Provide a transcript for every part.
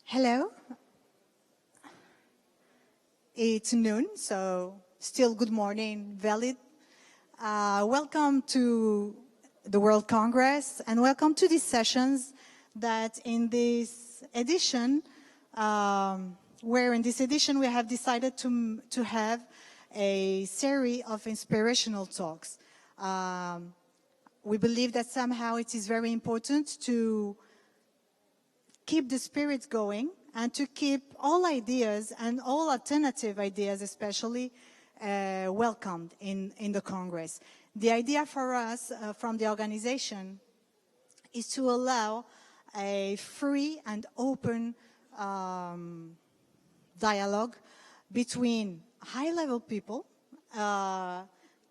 Hello. It's noon, so still good morning, valid. Welcome to the World Congress and welcome to these sessions that in this edition, where in this edition we have decided to have a series of inspirational talks. We believe that somehow it is very important to keep the spirit going and to keep all ideas and all alternative ideas especially welcomed in the Congress. The idea for us from the organization is to allow a free and open dialogue between high-level people,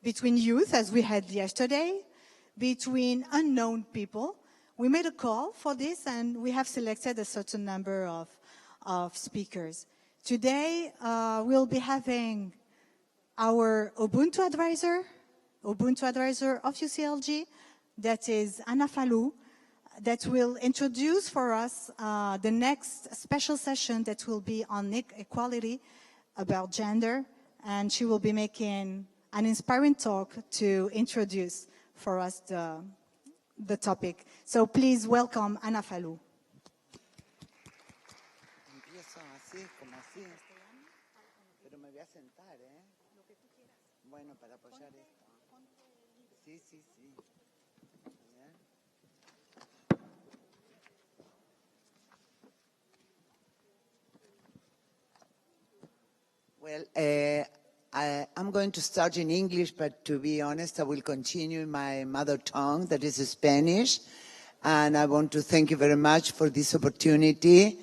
between youth, as we had yesterday, between unknown people. We made a call for this, and we have selected a certain number of speakers. Today, we'll be having our Ubuntu advisor of UCLG, that is Anna Falú, that will introduce for us the next special session that will be on equality about gender, and she will be making an inspiring talk to introduce for us the topic. So please welcome Ana Falú. Empiezo así, como así. Pero me voy a sentar, ¿eh? Bueno, para apoyar esto. Sí, sí, sí. Well, I'm going to start in English, but to be honest, I will continue in my mother tongue, that is Spanish. And I want to thank you very much for this opportunity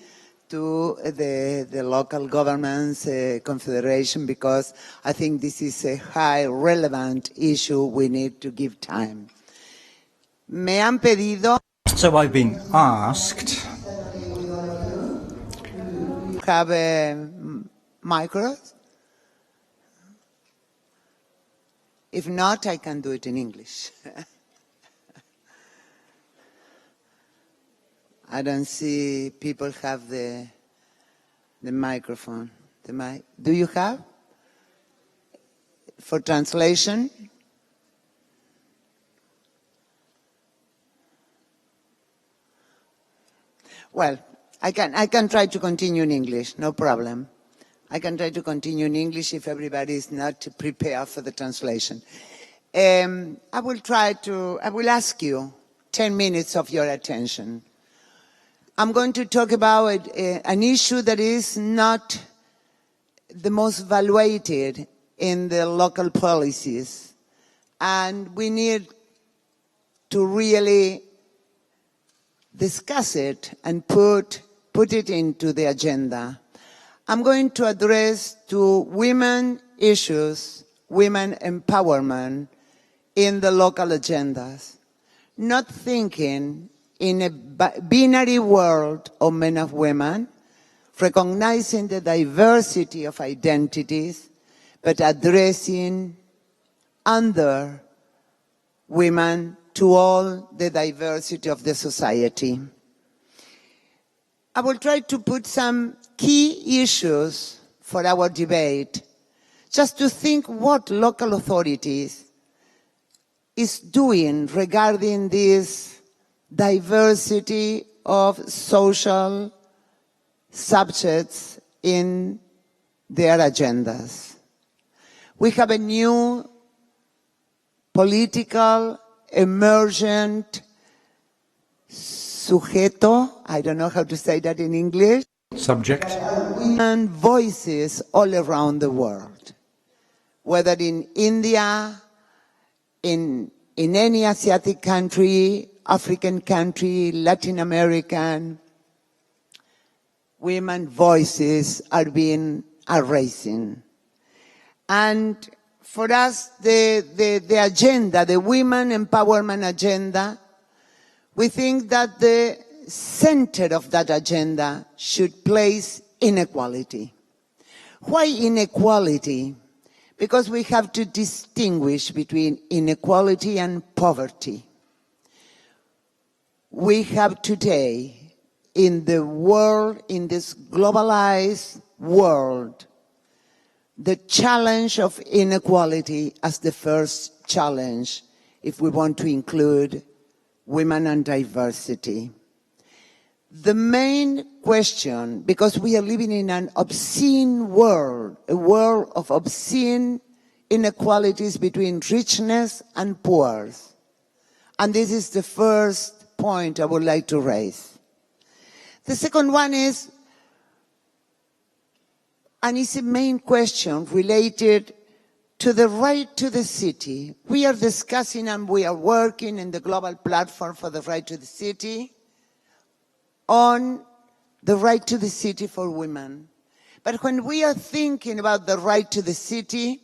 to the local governments confederation, because I think this is a high relevant issue we need to give time. Me han pedido. So I've been asked. Have a micro. If not, I can do it in English. I don't see people have the microphone. The mic. Do you have? For translation? Well, I can try to continue in English, no problem. I can try to continue in English if everybody is not prepared for the translation. I will ask you 10 minutes of your attention. I'm going to talk about an issue that is not the most evaluated in the local policies. And we need to really discuss it and put it into the agenda. I'm going to address two women issues, women empowerment in the local agendas, not thinking in a binary world of men and women, recognizing the diversity of identities, but addressing under women to all the diversity of the society. I will try to put some key issues for our debate, just to think what local authorities is doing regarding this diversity of social subjects in their agendas. We have a new political emergent sujeto, I don't know how to say that in English. Subject. Women voices all around the world, whether in India, in any Asiatic country, African country, Latin American, women voices are rising. And for us, the agenda, the women empowerment agenda, we think that the center of that agenda should place inequality. Why inequality? Because we have to distinguish between inequality and poverty. We have today in the world, in this globalized world, the challenge of inequality as the first challenge if we want to include women and diversity. The main question, because we are living in an obscene world, a world of obscene inequalities between richness and poor. And this is the first point I would like to raise. The second one is, and it's a main question related to the right to the city. We are discussing and we are working in the global platform for the right to the city on the right to the city for women. But when we are thinking about the right to the city,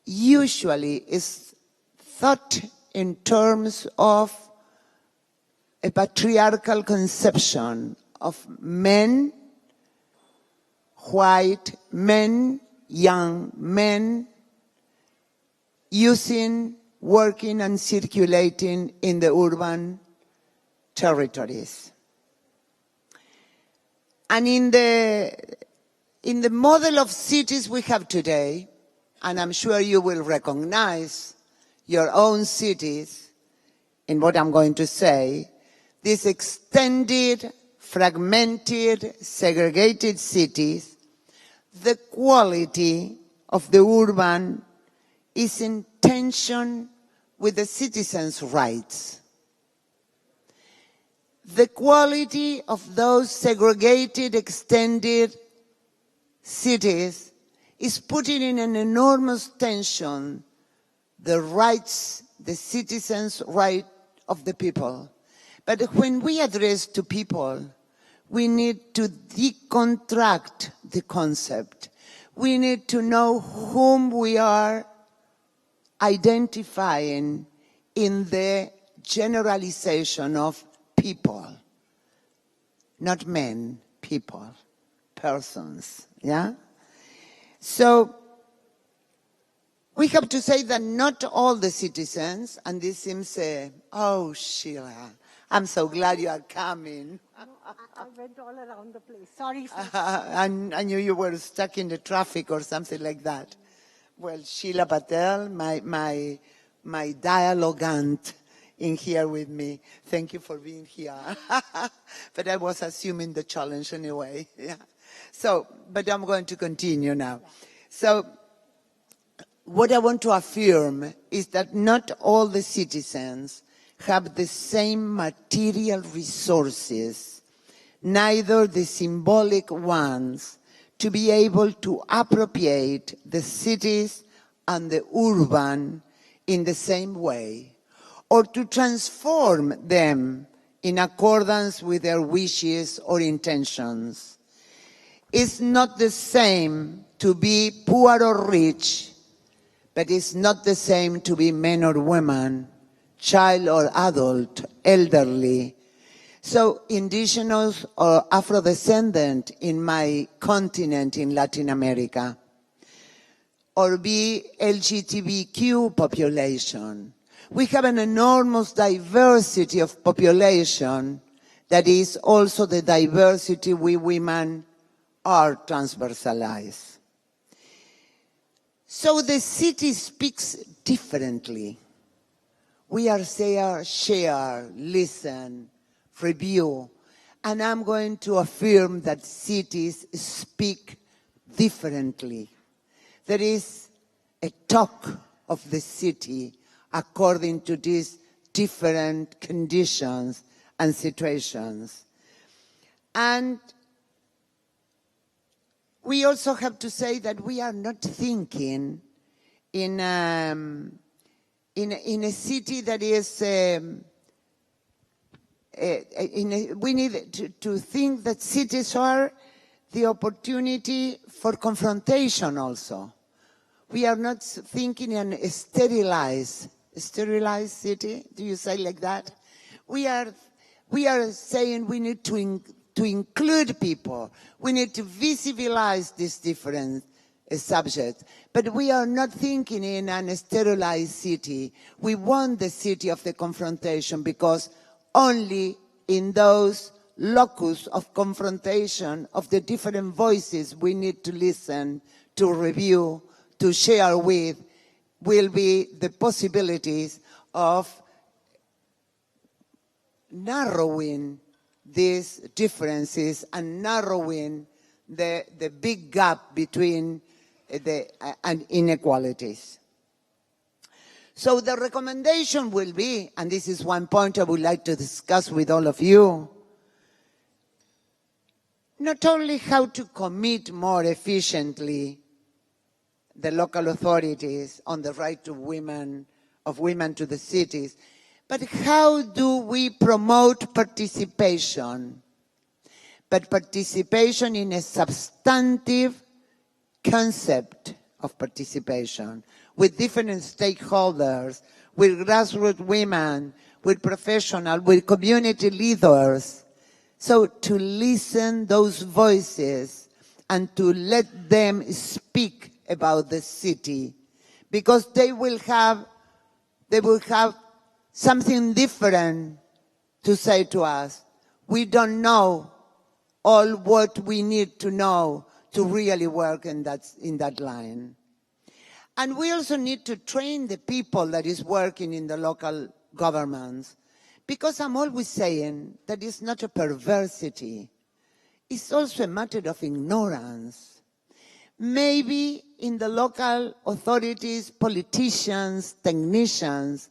usually it's thought in terms of a patriarchal conception of men, white men, young men, working and circulating in the urban territories. And in the model of cities we have today, and I'm sure you will recognize your own cities in what I'm going to say, these extended, fragmented, segregated cities, the quality of the urban is in tension with the citizens' rights. The quality of those segregated, extended cities is putting in an enormous tension the rights, the citizens' right of the people. But when we address to people, we need to deconstruct the concept. We need to know whom we are identifying in the generalization of people. Not men, people, persons, yeah? So, we have to say that not all the citizens, and this seems, oh, Sheela, I'm so glad you are coming. I went all around the place. Sorry. I knew you were stuck in the traffic or something like that. Well, Sheela Patel, my dialogue aunt in here with me. Thank you for being here. But I was assuming the challenge anyway. Yeah. So, but I'm going to continue now. So, what I want to affirm is that not all the citizens have the same material resources, neither the symbolic ones, to be able to appropriate the cities and the urban in the same way, or to transform them in accordance with their wishes or intentions. It's not the same to be poor or rich, but it's not the same to be man or woman, child or adult, elderly. So indigenous or Afro-descendant in my continent in Latin America, or be LGBTQ population. We have an enormous diversity of population that is also the diversity we women are transversalized. So the city speaks differently. We are there, share, listen, review, and I'm going to affirm that cities speak differently. There is a talk of the city according to these different conditions and situations. And we also have to say that we are not thinking in a city that is, we need to think that cities are the opportunity for confrontation also. We are not thinking in a sterilized city. Do you say like that? We are saying we need to include people. We need to visibilize these different subjects. But we are not thinking in an sterilized city. We want the city of the confrontation because only in those locus of confrontation of the different voices we need to listen, to review, to share with, will be the possibilities of narrowing these differences and narrowing the big gap between the inequalities. So the recommendation will be, and this is one point I would like to discuss with all of you, not only how to commit more efficiently the local authorities on the right of women to the cities, but how do we promote participation? But participation in a substantive concept of participation with different stakeholders, with grassroots women, with professionals, with community leaders. So to listen those voices and to let them speak about the city, because they will have something different to say to us. We don't know all what we need to know to really work in that line. And we also need to train the people that is working in the local governments, because I'm always saying that it's not a perversity. It's also a matter of ignorance. Maybe in the local authorities, politicians, technicians,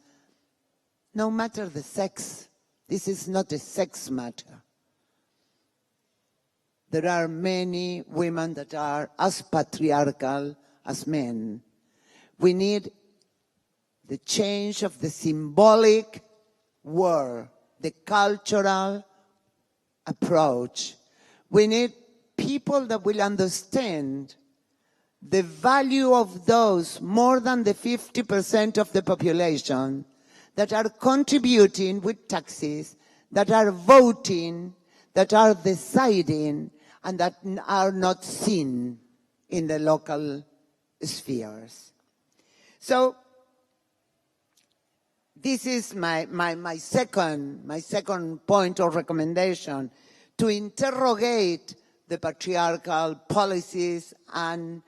no matter the sex, this is not a sex matter. There are many women that are as patriarchal as men. We need the change of the symbolic word, the cultural approach. We need people that will understand the value of those more than the 50% of the population that are contributing with taxes, that are voting, that are deciding, and that are not seen in the local spheres. So this is my second point of recommendation, to interrogate the patriarchal policies and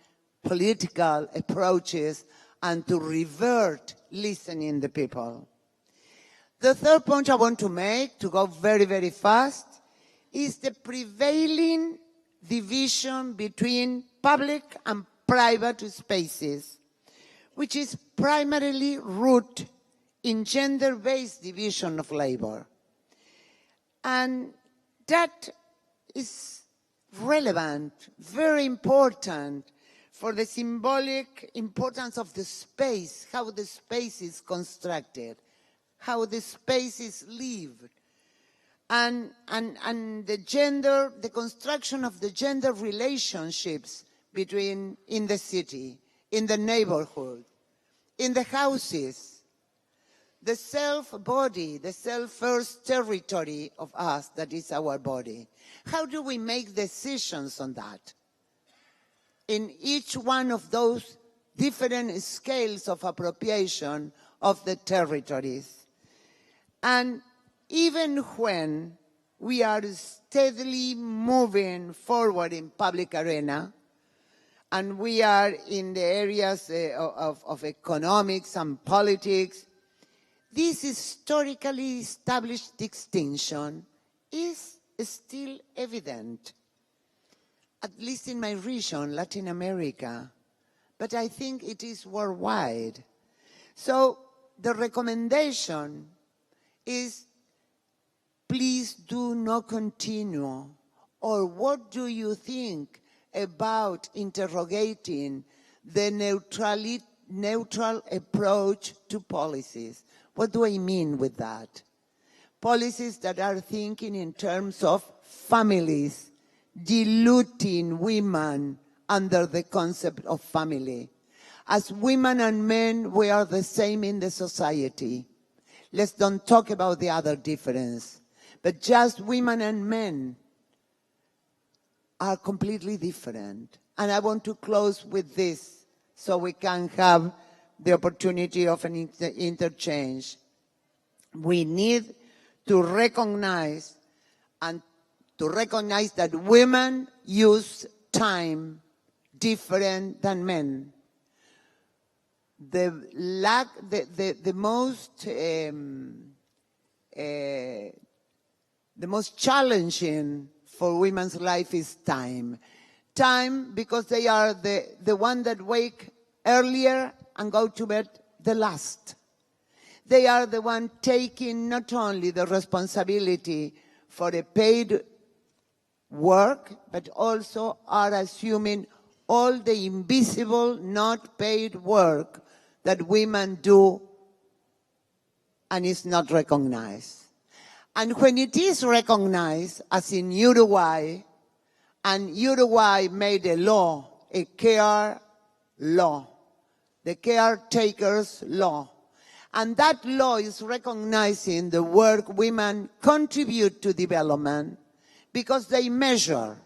political approaches and to revert listening the people. The third point I want to make, to go very, very fast, is the prevailing division between public and private spaces, which is primarily rooted in gender-based division of labor. And that is relevant, very important for the symbolic importance of the space, how the space is constructed, how the space is lived, and the construction of the gender relationships between in the city, in the neighborhood, in the houses, the self-body, the self-first territory of us that is our body. How do we make decisions on that? In each one of those different scales of appropriation of the territories. And even when we are steadily moving forward in public arena, and we are in the areas of economics and politics, this historically established distinction is still evident, at least in my region, Latin America, but I think it is worldwide. So the recommendation is, please do not continue. Or what do you think about interrogating the neutral approach to policies? What do I mean with that? Policies that are thinking in terms of families, diluting women under the concept of family. As women and men, we are the same in the society. Let's don't talk about the other difference. But just women and men are completely different. And I want to close with this so we can have the opportunity of an interchange. We need to recognize and to recognize that women use time different than men. The most challenging for women's life is time. Time because they are the one that wake earlier and go to bed the last. They are the one taking not only the responsibility for a paid work, but also are assuming all the invisible, not paid work that women do and is not recognized. And when it is recognized, as in Uruguay, and Uruguay made a law, a care law, the caretakers law. And that law is recognizing the work women contribute to development because they measure.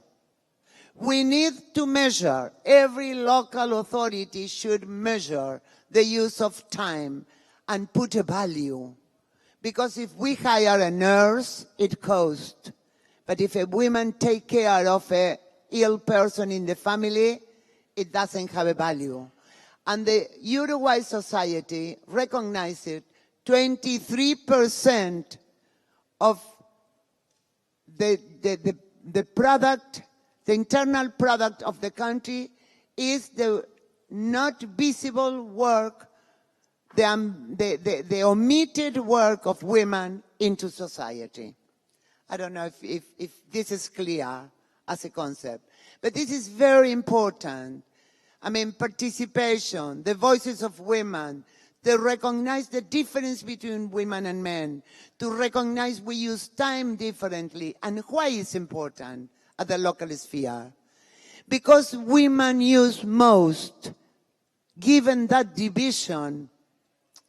We need to measure. Every local authority should measure the use of time and put a value. Because if we hire a nurse, it costs. But if a woman take care of an ill person in the family, it doesn't have a value. And the Uruguay society recognizes 23% of the product, the internal product of the country is the not visible work, the omitted work of women into society. I don't know if this is clear as a concept, but this is very important. I mean, participation, the voices of women, to recognize the difference between women and men, to recognize we use time differently, and why it's important at the local sphere. Because women use most, given that division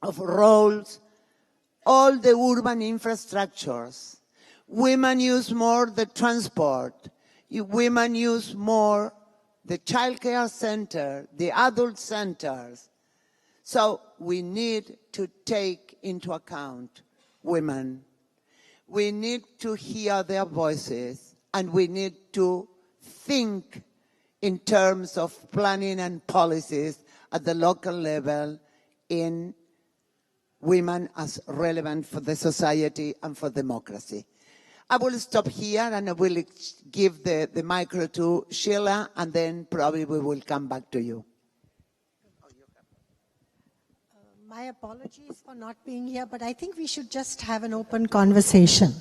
of roles, all the urban infrastructures. Women use more the transport. Women use more the child care center, the adult centers. So we need to take into account women. We need to hear their voices, and we need to think in terms of planning and policies at the local level in women as relevant for the society and for democracy. I will stop here and I will give the micro to Sheela, and then probably we will come back to you. My apologies for not being here, but I think we should just have an open conversation.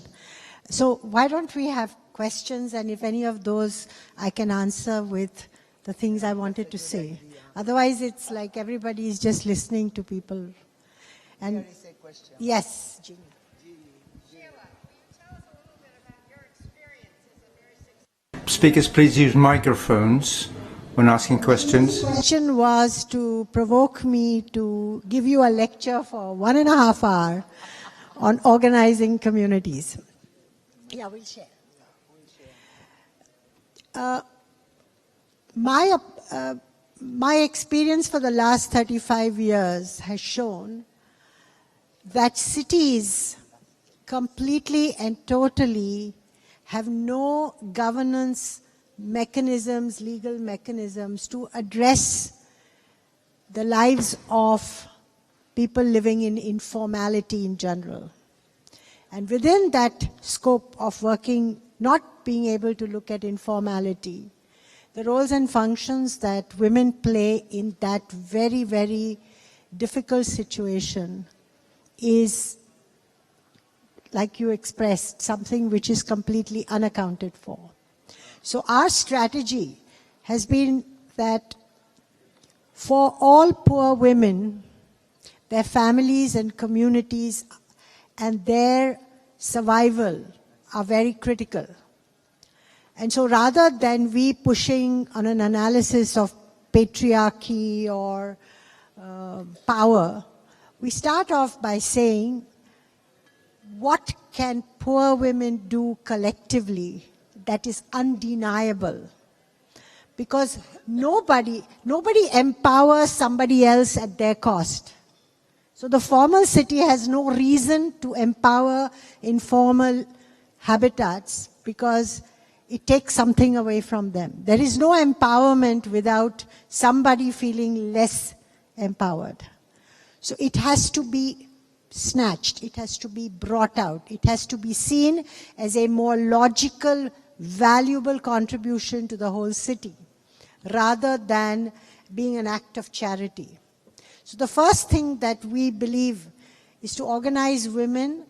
So why don't we have questions, and if any of those I can answer with the things I wanted to say. Otherwise, it's like everybody is just listening to people. And There is a question. yes, Jeannie. Speakers, please use microphones when asking questions. The question was to provoke me to give you a lecture for 1.5 hours on organizing communities. Yeah, we'll share. My experience for the last 35 years has shown that cities completely and totally have no governance mechanisms, legal mechanisms to address the lives of people living in informality in general. And within that scope of working, not being able to look at informality, the roles and functions that women play in that very, very difficult situation is, like you expressed, something which is completely unaccounted for. So our strategy has been that for all poor women, their families and communities and their survival are very critical. And so rather than we pushing on an analysis of patriarchy or power, we start off by saying, what can poor women do collectively that is undeniable? Because nobody empowers somebody else at their cost. So the formal city has no reason to empower informal habitats because it takes something away from them. There is no empowerment without somebody feeling less empowered. So it has to be snatched, it has to be brought out, it has to be seen as a more logical, valuable contribution to the whole city, rather than being an act of charity. So the first thing that we believe is to organize women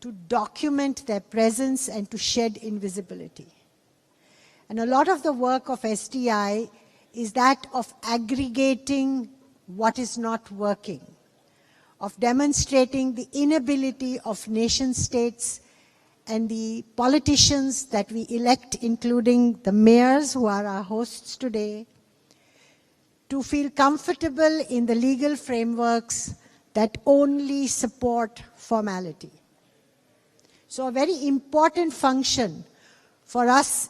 to document their presence and to shed invisibility. And a lot of the work of SDI is that of aggregating what is not working, of demonstrating the inability of nation states and the politicians that we elect, including the mayors who are our hosts today, to feel comfortable in the legal frameworks that only support formality. So a very important function for us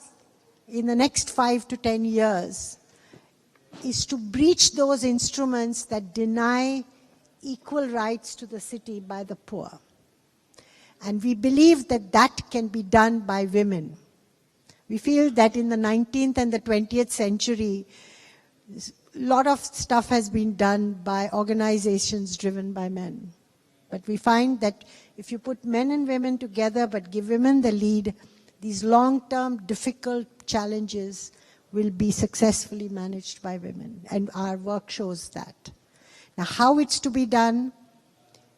in the next 5 to 10 years is to breach those instruments that deny equal rights to the city by the poor. And we believe that that can be done by women. We feel that in the 19th and the 20th century, a lot of stuff has been done by organizations driven by men. But we find that if you put men and women together but give women the lead, these long-term difficult challenges will be successfully managed by women. And our work shows that. Now, how it's to be done,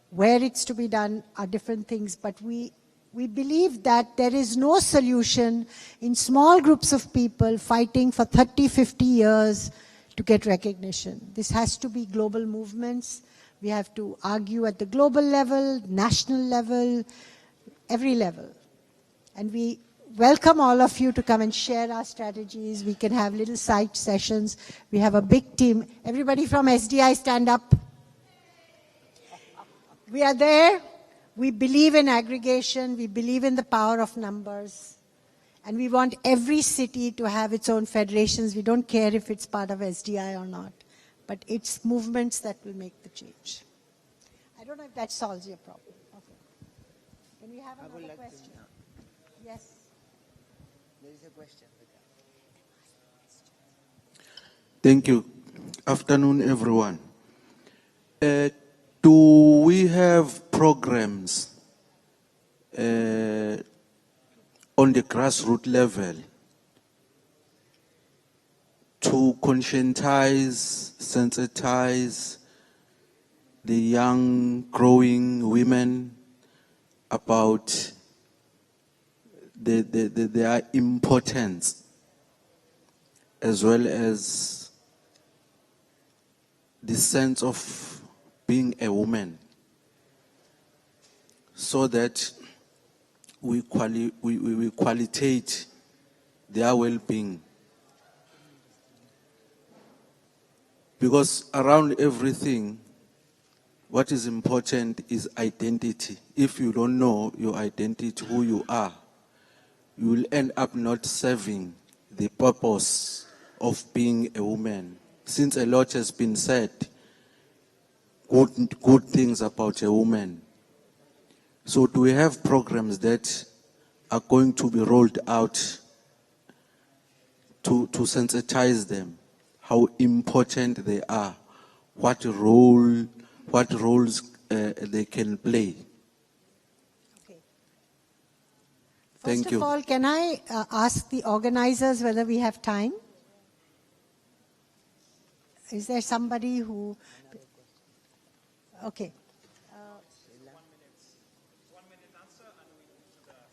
where it's to be done are different things, but we believe that there is no solution in small groups of people fighting for 30, 50 years to get recognition. This has to be global movements. We have to argue at the global level, national level, every level. And we welcome all of you to come and share our strategies. We can have little side sessions. We have a big team. Everybody from SDI, stand up. We are there. We believe in aggregation. We believe in the power of numbers. And we want every city to have its own federations. We don't care if it's part of SDI or not. But it's movements that will make the change. I don't know if that solves your problem. Okay. Can we have another question? Yes. There is a question. Thank you. Afternoon, everyone. Do we have programs on the grassroots level to conscientize, sensitize the young, growing women about their importance, as well as the sense of being a woman, so that we qualitate their well-being? Because around everything, what is important is identity. If you don't know your identity, who you are, you will end up not serving the purpose of being a woman. Since a lot has been said, good things about a woman. So do we have programs that are going to be rolled out to sensitize them, how important they are, what roles they can play? Okay. Thank First you. of all, can I ask the organizers whether we have time? Is there somebody who... Okay.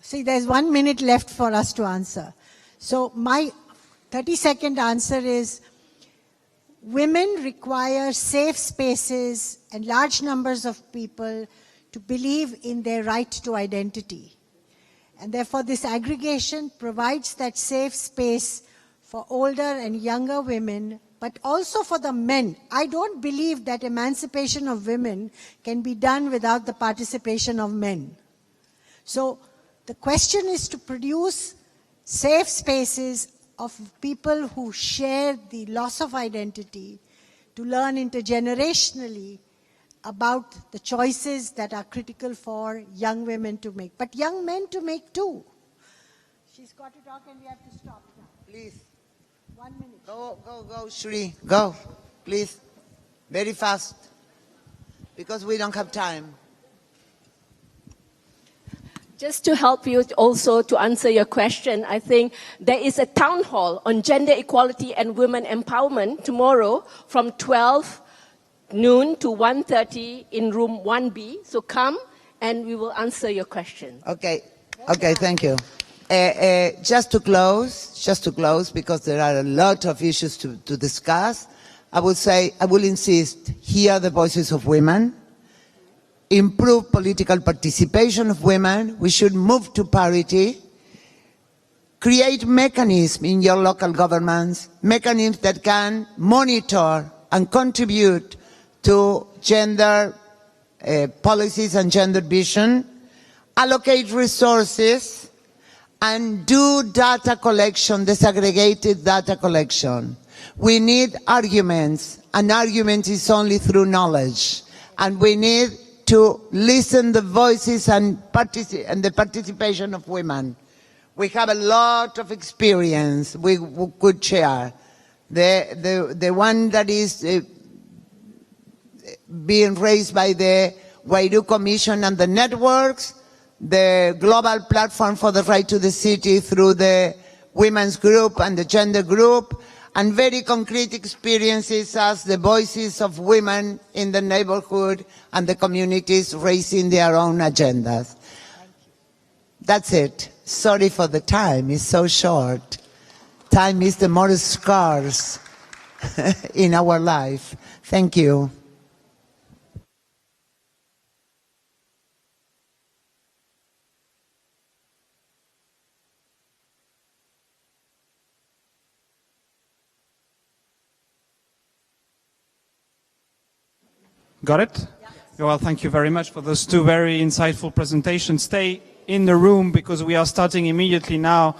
See, there's 1 minute left for us to answer. So my 30-second answer is, women require safe spaces and large numbers of people to believe in their right to identity. And therefore, this aggregation provides that safe space for older and younger women, but also for the men. I don't believe that emancipation of women can be done without the participation of men. So the question is to produce safe spaces of people who share the loss of identity, to learn intergenerationally about the choices that are critical for young women to make, but young men to make too. She's got to talk and we have to stop now. Please. 1 minute. Go, Shri. Go, please. Very fast. Because we don't have time. Just to help you also to answer your question, I think there is a town hall on gender equality and women empowerment tomorrow from 12 noon to 1:30 in room 1B. So come and we will answer your question. Okay, thank you. Just to close, because there are a lot of issues to discuss, I will insist, hear the voices of women, improve political participation of women, we should move to parity, create mechanisms in your local governments, mechanisms that can monitor and contribute to gender policies and gender vision, allocate resources, and do data collection, disaggregated data collection. We need arguments, and argument is only through knowledge. And we need to listen the voices and the participation of women. We have a lot of experience we could share. The one that is being raised by the Wairu Commission and the networks, the global platform for the right to the city through the women's group and the gender group, and very concrete experiences as the voices of women in the neighborhood and the communities raising their own agendas. That's it. Sorry for the time, it's so short. Time is the most scarce in our life. Thank you. Got it? Yeah. Well, thank you very much for those two very insightful presentations. Stay in the room because we are starting immediately now